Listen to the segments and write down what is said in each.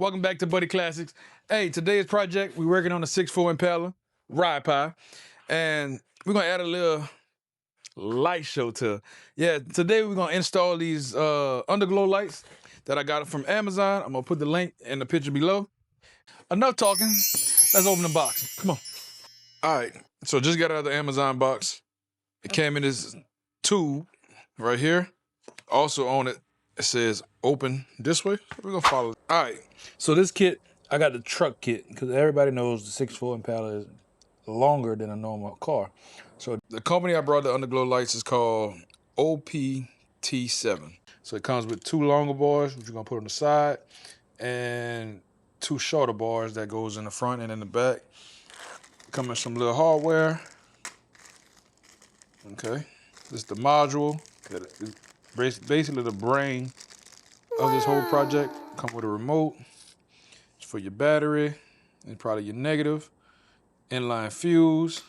Welcome back to BuddyClassics. Hey, today's project, we're working on a 6.4 Impala, RyPie, and we're gonna add a little light show to it. Yeah, today we're gonna install these Underglow lights that I got from Amazon. I'm gonna put the link in the picture below. Enough talking, let's open the box. Come on. All right, so just got out of the Amazon box. It came in this tube right here. Also on it, it says open this way. We're gonna follow it. All right, so this kit, I got the truck kit because everybody knows the 6.4 Impala is longer than a normal car. So the company I brought the Underglow lights is called OPT7. So it comes with 2 longer bars, which you're gonna put on the side, and 2 shorter bars that goes in the front and in the back. Come with some little hardware. Okay, this is the module. Basically the brain of this whole project. Come with a remote. It's for your battery and probably your negative, inline fuse,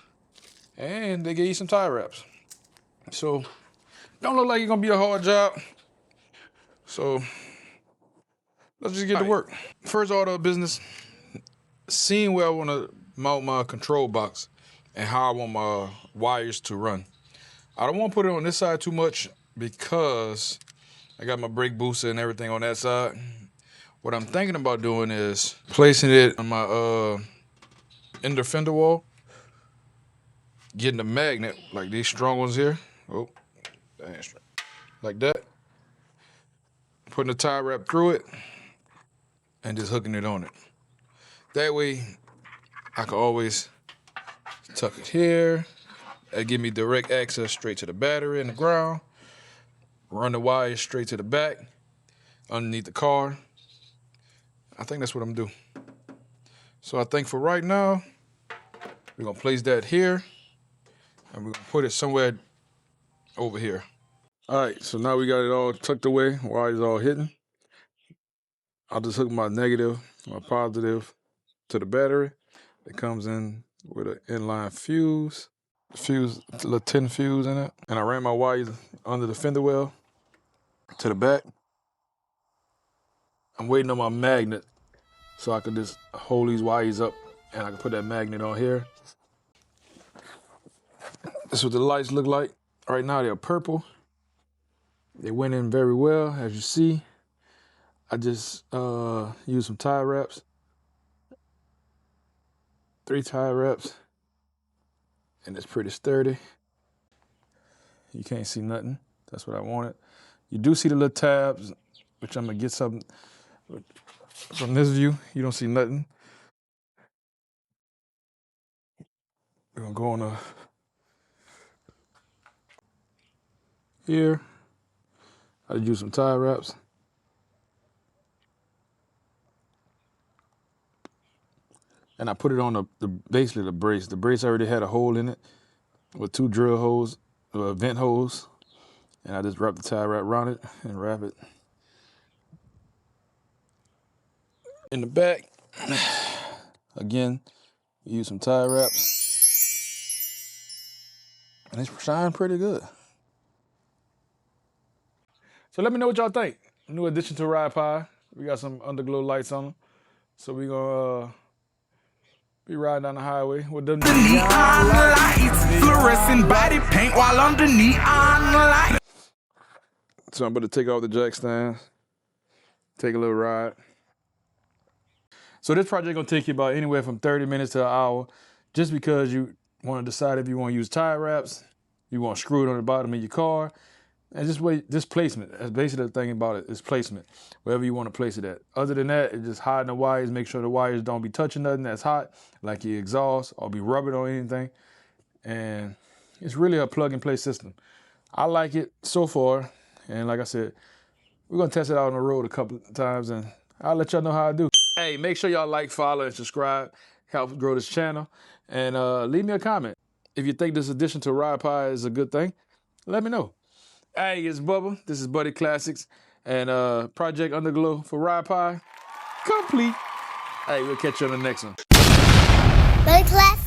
and they gave you some tie wraps. So don't look like it's gonna be a hard job. So let's just get to work. First order of business, seeing where I want to mount my control box and how I want my wires to run. I don't want to put it on this side too much because I got my brake booster and everything on that side. What I'm thinking about doing is placing it on my inner fender wall, getting a magnet like these strong ones here. Oh, like that. Putting a tie wrap through it and just hooking it on it. That way I can always tuck it here. That give me direct access straight to the battery and the ground. Run the wires straight to the back, underneath the car. I think that's what I'm gonna do. So I think for right now, we're gonna place that here, and we're gonna put it somewhere over here. All right, so now we got it all tucked away, wires all hidden. I'll just hook my negative, my positive to the battery. It comes in with an inline fuse. Fuse, a little tin fuse in it. And I ran my wires under the fender well to the back. I'm waiting on my magnet so I can just hold these wires up and I can put that magnet on here. This is what the lights look like. Right now they're purple. They went in very well, as you see. I just used some tie wraps. 3 tie wraps. And it's pretty sturdy. You can't see nothing. That's what I wanted. You do see the little tabs, which I'm gonna get something from this view. You don't see nothing. We're gonna go on here. I use some tie wraps. And I put it on basically the brace. The brace already had a hole in it with 2 drill holes, vent holes. And I just wrap the tie wrap around it and wrap it in the back. Again, use some tie wraps. And it's shining pretty good. So let me know what y'all think. New addition to RyPie. We got some Underglow lights on them. So we gonna be riding down the highway with them neon lights, fluorescent body paint while under neon lights. So I'm about to take off the jack stands, take a little ride. So this project gonna take you about anywhere from 30 minutes to an hour, just because you want to decide if you want to use tie wraps, you want to screw it on the bottom of your car, and just placement. That's basically the thing about it, is placement, wherever you want to place it at. Other than that, it's just hiding the wires, make sure the wires don't be touching nothing that's hot, like your exhaust, or be rubbing on anything. And it's really a plug and play system. I like it so far, and like I said, we're gonna test it out on the road a couple of times, and I'll let y'all know how I do. Hey, make sure y'all like, follow, and subscribe, help grow this channel, and leave me a comment. If you think this addition to RyPie is a good thing, let me know. Hey, it's Bubba. This is BuddyClassics and Project Underglow for RyPie complete. Hey, we'll catch you on the next one. BuddyClassics.